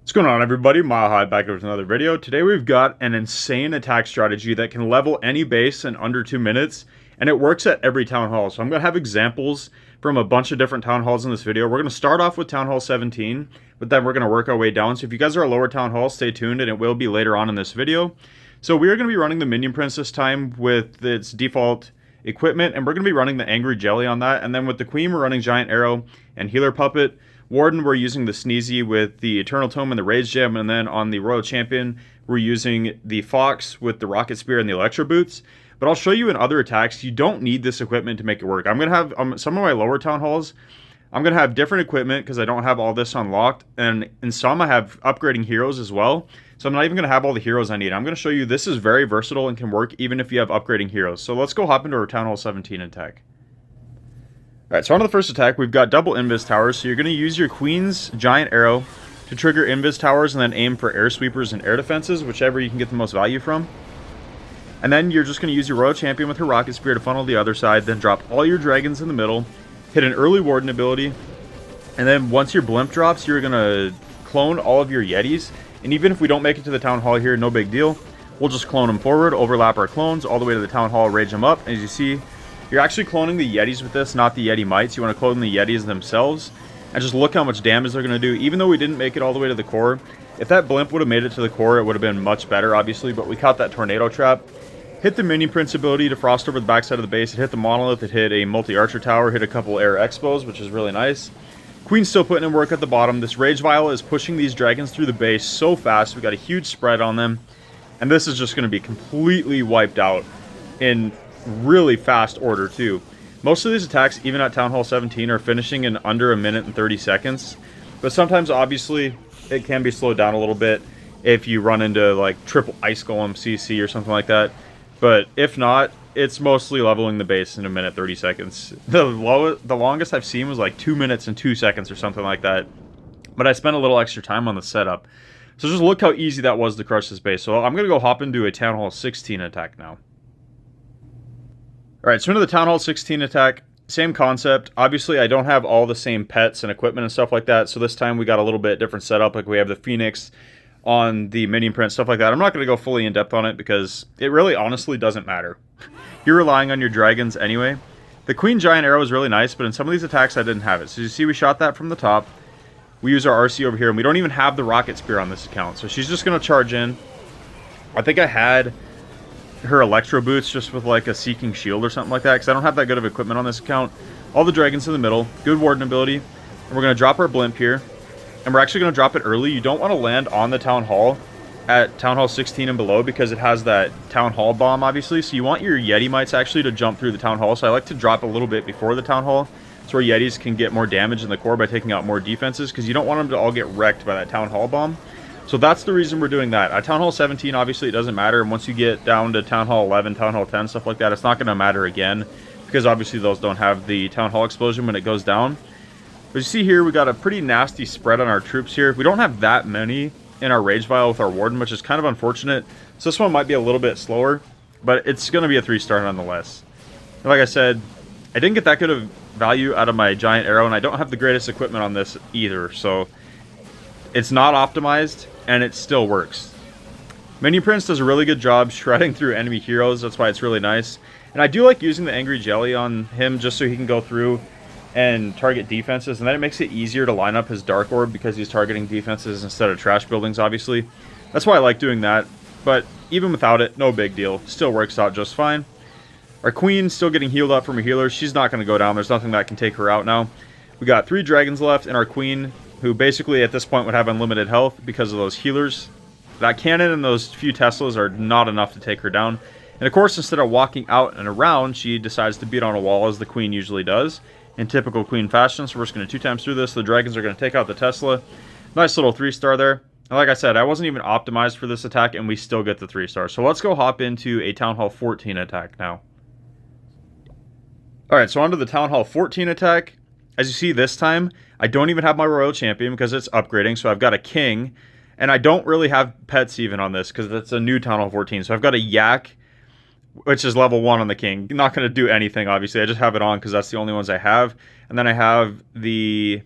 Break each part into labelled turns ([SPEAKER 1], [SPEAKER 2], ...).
[SPEAKER 1] What's going on, everybody? Mile High back with another video. Today we've got an insane attack strategy that can level any base in under 2 minutes, and it works at every town hall. So I'm going to have examples from a bunch of different town halls in this video. We're going to start off with town hall 17, but then we're going to work our way down. So if you guys are a lower town hall, stay tuned, and it will be later on in this video. So we are going to be running the Minion Prince this time with its default equipment, and we're going to be running the Angry Jelly on that. And then with the Queen, we're running Giant Arrow and Healer Puppet. Warden, we're using the Sneezy with the Eternal Tome and the Rage Gem, and then on the Royal Champion, we're using the Fox with the Rocket Spear and the Electro Boots. But I'll show you in other attacks, you don't need this equipment to make it work. I'm going to have some of my lower town halls, I'm going to have different equipment because I don't have all this unlocked, and in some I have upgrading heroes as well. So I'm not even going to have all the heroes I need. I'm going to show you this is very versatile and can work even if you have upgrading heroes. So let's go hop into our Town Hall 17 attack. Alright, so on to the first attack, we've got double Invis Towers, so you're going to use your Queen's Giant Arrow to trigger Invis Towers and then aim for Air Sweepers and Air Defenses, whichever you can get the most value from. And then you're just going to use your Royal Champion with her Rocket Spear to funnel the other side, then drop all your Dragons in the middle, hit an early Warden ability, and then once your Blimp drops, you're going to clone all of your Yetis, and even if we don't make it to the Town Hall here, no big deal. We'll just clone them forward, overlap our clones, all the way to the Town Hall, rage them up. As you see, you're actually cloning the Yetis with this, not the Yeti Mites. You want to clone the Yetis themselves. And just look how much damage they're going to do. Even though we didn't make it all the way to the core, if that Blimp would have made it to the core, it would have been much better, obviously. But we caught that Tornado Trap. Hit the Minion Prince ability to frost over the backside of the base. It hit the Monolith. It hit a multi-archer tower. Hit a couple air expos, which is really nice. Queen's still putting in work at the bottom. This Rage Viola is pushing these dragons through the base so fast. We got a huge spread on them. And this is just going to be completely wiped out in really fast order, too. Most of these attacks, even at Town Hall 17, are finishing in under a minute and 30 seconds. But sometimes, obviously, it can be slowed down a little bit if you run into, like, triple Ice Golem CC or something like that. But if not, it's mostly leveling the base in a minute 30 seconds. The longest I've seen was like 2 minutes and 2 seconds or something like that. But I spent a little extra time on the setup. So just look how easy that was to crush this base. So I'm going to go hop into a Town Hall 16 attack now. Alright, so into the Town Hall 16 attack, same concept. Obviously, I don't have all the same pets and equipment and stuff like that, so this time we got a little bit different setup. Like, we have the Phoenix on the Minion Prince, stuff like that. I'm not going to go fully in-depth on it because it really honestly doesn't matter. You're relying on your dragons anyway. The Queen Giant Arrow is really nice, but in some of these attacks I didn't have it. So you see we shot that from the top. We use our RC over here, and we don't even have the Rocket Spear on this account, so she's just going to charge in. I think I had her Electro Boots just with like a Seeking Shield or something like that, because I don't have that good of equipment on this account. All the dragons in the middle, good Warden ability, and we're going to drop our Blimp here, and we're actually going to drop it early. You don't want to land on the Town Hall at Town Hall 16 and below because it has that Town Hall bomb, obviously, so you want your Yeti Mites actually to jump through the Town Hall, so I like to drop a little bit before the Town Hall, so our Yetis can get more damage in the core by taking out more defenses, because you don't want them to all get wrecked by that Town Hall bomb. So that's the reason we're doing that. At Town Hall 17, obviously, it doesn't matter. And once you get down to Town Hall 11, Town Hall 10, stuff like that, it's not going to matter again. Because obviously those don't have the Town Hall explosion when it goes down. But you see here, we got a pretty nasty spread on our troops here. We don't have that many in our Rage Vial with our Warden, which is kind of unfortunate. So this one might be a little bit slower. But it's going to be a 3-star nonetheless. And like I said, I didn't get that good of value out of my Giant Arrow. And I don't have the greatest equipment on this either. So it's not optimized, and it still works. Minion Prince does a really good job shredding through enemy heroes. That's why it's really nice. And I do like using the Angry Jelly on him just so he can go through and target defenses. And then it makes it easier to line up his Dark Orb because he's targeting defenses instead of trash buildings, obviously. That's why I like doing that. But even without it, no big deal. Still works out just fine. Our Queen still getting healed up from her healer. She's not going to go down. There's nothing that can take her out now. We got 3 dragons left, and our Queen, who basically at this point would have unlimited health because of those healers. That cannon and those few Teslas are not enough to take her down. And of course, instead of walking out and around, she decides to beat on a wall as the Queen usually does in typical Queen fashion. So we're just going to 2 times through this. The dragons are going to take out the Tesla. Nice little 3-star there. And like I said, I wasn't even optimized for this attack, and we still get the 3-star. So let's go hop into a Town Hall 14 attack now. Alright, so onto the Town Hall 14 attack. As you see this time, I don't even have my Royal Champion because it's upgrading, so I've got a King. And I don't really have pets even on this because it's a new Town Hall 14. So I've got a Yak, which is level 1 on the King. Not going to do anything, obviously. I just have it on because that's the only ones I have. And then I have the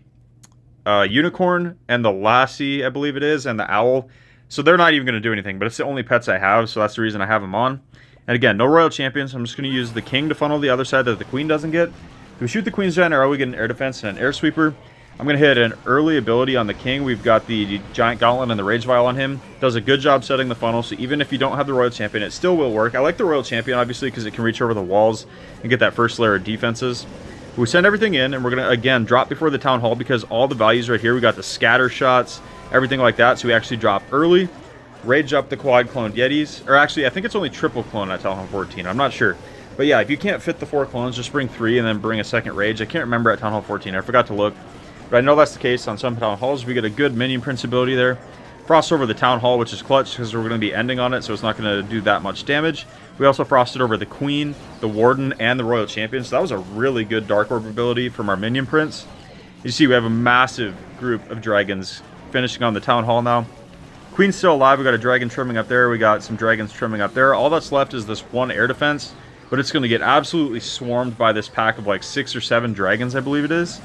[SPEAKER 1] unicorn and the lassie, I believe it is, and the owl. So they're not even going to do anything, but it's the only pets I have, so that's the reason I have them on. And again, no royal champions. I'm just going to use the king to funnel the other side that the queen doesn't get. If we shoot the queen's giant arrow, we get an air defense and an air sweeper. I'm going to hit an early ability on the king. We've got the giant gauntlet and the rage vial on him. Does a good job setting the funnel, so even if you don't have the royal champion, it still will work. I like the royal champion, obviously, because it can reach over the walls and get that first layer of defenses. We send everything in, and we're going to, again, drop before the town hall because all the values right here, we got the scatter shots, everything like that, so we actually drop early. Rage up the quad cloned yetis, or actually, I think it's only triple clone at TownHall 14. I'm not sure. But yeah, if you can't fit the 4 clones, just bring 3 and then bring a second rage. I can't remember at TownHall 14. I forgot to look. But I know that's the case on some town halls. We get a good minion prince ability there. Frost over the town hall, which is clutch because we're going to be ending on it, so it's not going to do that much damage. We also frosted over the queen, the warden, and the royal champion. So that was a really good dark orb ability from our minion prince. You see we have a massive group of dragons finishing on the town hall now. Queen's still alive. We got a dragon trimming up there. We got some dragons trimming up there. All that's left is this one air defense, but it's going to get absolutely swarmed by this pack of like 6 or 7 dragons, I believe it is.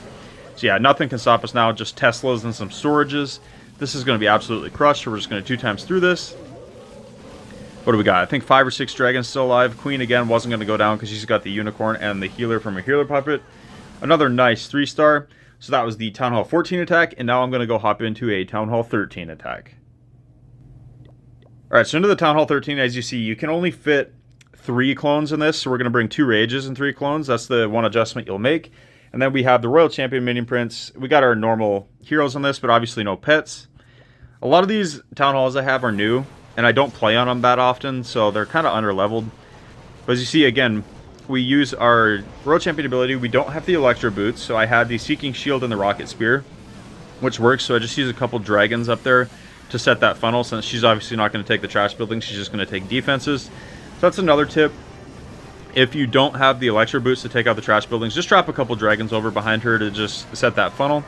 [SPEAKER 1] So yeah, nothing can stop us now, just Teslas and some storages. This is going to be absolutely crushed, so we're just going to 2 times through this. What do we got? I think 5 or 6 dragons still alive. Queen, again, wasn't going to go down because she's got the unicorn and the healer from a healer puppet. Another nice 3-star. So that was the TownHall 14 attack, and now I'm going to go hop into a TownHall 13 attack. Alright, so into the TownHall 13, as you see, you can only fit 3 clones in this, so we're going to bring 2 rages and 3 clones. That's the one adjustment you'll make. And then we have the Royal Champion Minion Prince. We got our normal heroes on this, but obviously no pets. A lot of these town halls I have are new, and I don't play on them that often, so they're kind of under-leveled. But as you see, again, we use our Royal Champion ability. We don't have the Electro Boots, so I had the Seeking Shield and the Rocket Spear, which works, so I just use a couple dragons up there to set that funnel, since she's obviously not going to take the trash building, she's just going to take defenses. So that's another tip. If you don't have the Electro Boots to take out the trash buildings, just drop a couple dragons over behind her to just set that funnel.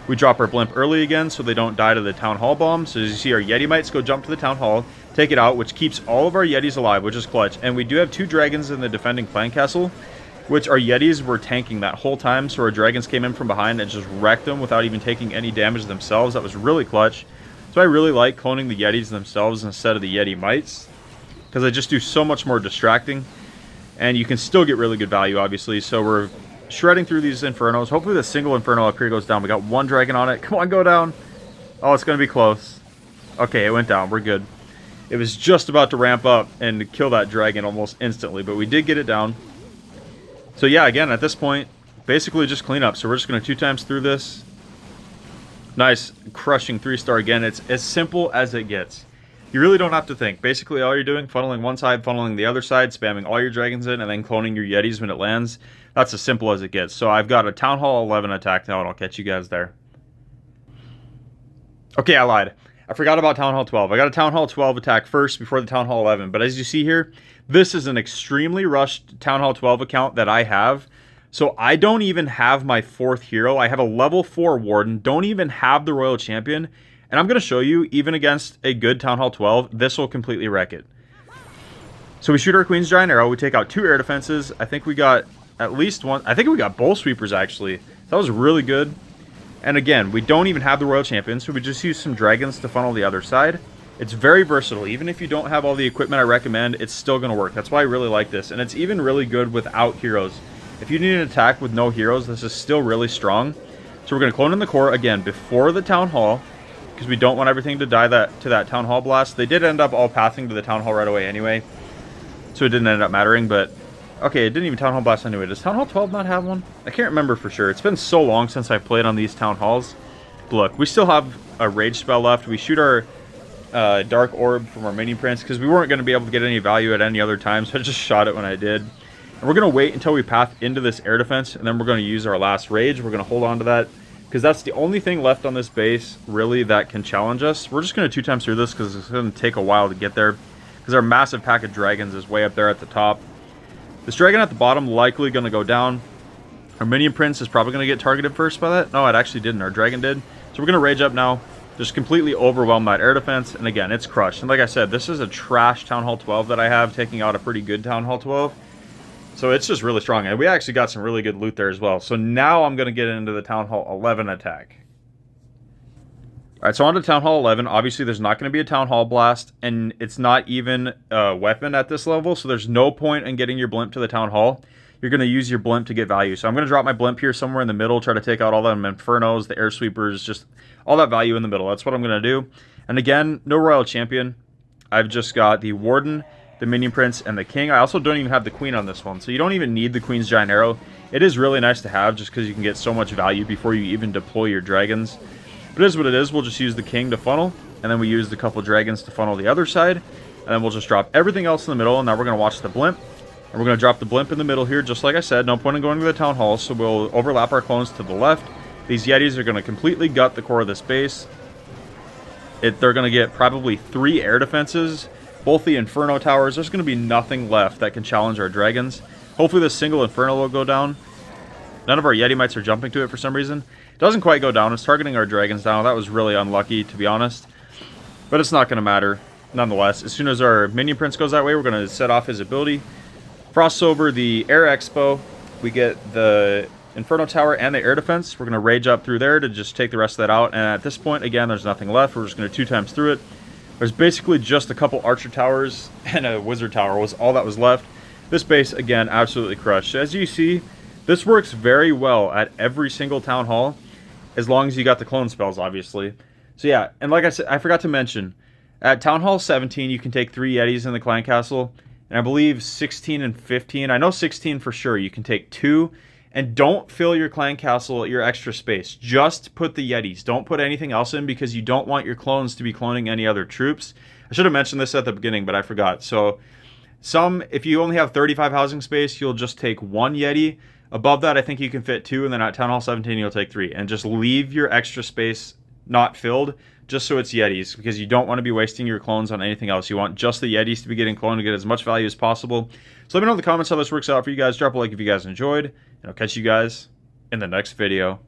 [SPEAKER 1] We drop our blimp early again so they don't die to the town hall bomb. So as you see, our Yeti mites go jump to the town hall, take it out, which keeps all of our Yetis alive, which is clutch. And we do have 2 dragons in the defending clan castle, which our Yetis were tanking that whole time. So our dragons came in from behind and just wrecked them without even taking any damage themselves. That was really clutch. So I really like cloning the Yetis themselves instead of the Yeti mites, because they just do so much more distracting. And you can still get really good value, obviously. So we're shredding through these Infernos. Hopefully the single Inferno up here goes down. We got 1 dragon on it. Come on, go down. Oh, it's going to be close. Okay, it went down. We're good. It was just about to ramp up and kill that dragon almost instantly, but we did get it down. So yeah, again, at this point, basically just clean up. So we're just going to 2 times through this. Nice, crushing 3-star again. It's as simple as it gets. You really don't have to think. Basically, all you're doing, funneling one side, funneling the other side, spamming all your dragons in, and then cloning your Yetis when it lands. That's as simple as it gets. So I've got a Town Hall 11 attack now, and I'll catch you guys there. Okay, I lied. I forgot about Town Hall 12. I got a Town Hall 12 attack first before the Town Hall 11. But as you see here, this is an extremely rushed Town Hall 12 account that I have. So I don't even have my 4th hero. I have a level 4 Warden. Don't even have the Royal Champion. And I'm going to show you, even against a good Town Hall 12, this will completely wreck it. So we shoot our Queen's Giant Arrow. We take out 2 air defenses. I think we got at least 1. I think we got bowl sweepers, actually. That was really good. And again, we don't even have the Royal Champion, so we just use some dragons to funnel the other side. It's very versatile. Even if you don't have all the equipment I recommend, it's still going to work. That's why I really like this. And it's even really good without heroes. If you need an attack with no heroes, this is still really strong. So we're going to clone in the core, again, before the Town Hall, because we don't want everything to die to that Town Hall blast. They did end up all pathing to the Town Hall right away anyway, so it didn't end up mattering, but okay, it didn't even Town Hall blast anyway. Does Town Hall 12 not have one? I can't remember for sure. It's been so long since I played on these Town Halls. But look, we still have a rage spell left. We shoot our dark orb from our minion prince because we weren't going to be able to get any value at any other time, so I just shot it when I did. And we're going to wait until we path into this air defense, and then we're going to use our last rage. We're going to hold on to that, because that's the only thing left on this base, really, that can challenge us. We're just going to 2 times through this, because it's going to take a while to get there, because our massive pack of dragons is way up there at the top. This dragon at the bottom likely going to go down. Our minion prince is probably going to get targeted first by that. No, it actually didn't. Our dragon did. So we're going to rage up now, just completely overwhelm that air defense, and again, it's crushed. And like I said, this is a trash Town Hall 12 that I have, taking out a pretty good Town Hall 12. So it's just really strong, and we actually got some really good loot there as well. So now I'm going to get into the Town Hall 11 attack. Alright, so on to Town Hall 11. Obviously, there's not going to be a Town Hall blast, and it's not even a weapon at this level, so there's no point in getting your blimp to the Town Hall. You're going to use your blimp to get value. So I'm going to drop my blimp here somewhere in the middle, try to take out all them Infernos, the Air Sweepers, just all that value in the middle. That's what I'm going to do. And again, no Royal Champion. I've just got the Warden, the Minion Prince, and the King. I also don't even have the Queen on this one, so you don't even need the Queen's Giant Arrow. It is really nice to have just because you can get so much value before you even deploy your dragons. But it is what it is. We'll just use the King to funnel, and then we use the couple dragons to funnel the other side, and then we'll just drop everything else in the middle, and now we're going to watch the blimp. And we're going to drop the blimp in the middle here, just like I said. No point in going to the Town Hall, so we'll overlap our clones to the left. These Yetis are going to completely gut the core of this base. They're going to get probably 3 air defenses, both the Inferno towers. There's going to be nothing left that can challenge our dragons. Hopefully this single Inferno will go down. None of our Yeti mites are jumping to it for some reason. It doesn't quite go down. It's targeting our dragons down. That was really unlucky, to be honest. But it's not going to matter, nonetheless. As soon as our Minion Prince goes that way, we're going to set off his ability. Frost over the Air Expo. We get the Inferno Tower and the air defense. We're going to rage up through there to just take the rest of that out. And at this point, again, there's nothing left. We're just going to 2 times through it. There's basically just a couple Archer Towers and a Wizard Tower was all that was left. This base, again, absolutely crushed. As you see, this works very well at every single Town Hall, as long as you got the clone spells, obviously. So yeah, and like I said, I forgot to mention, at Town Hall 17, you can take 3 Yetis in the Clan Castle, and I believe 16 and 15, I know 16 for sure, you can take 2, and don't fill your Clan Castle at your extra space. Just put the Yetis. Don't put anything else in, because you don't want your clones to be cloning any other troops. I should have mentioned this at the beginning, but I forgot. So, if you only have 35 housing space, you'll just take 1 Yeti. Above that, I think you can fit 2, and then at Town Hall 17, you'll take 3. And just leave your extra space not filled, just so it's Yetis, because you don't want to be wasting your clones on anything else. You want just the Yetis to be getting cloned to get as much value as possible. So let me know in the comments how this works out for you guys. Drop a like if you guys enjoyed, and I'll catch you guys in the next video.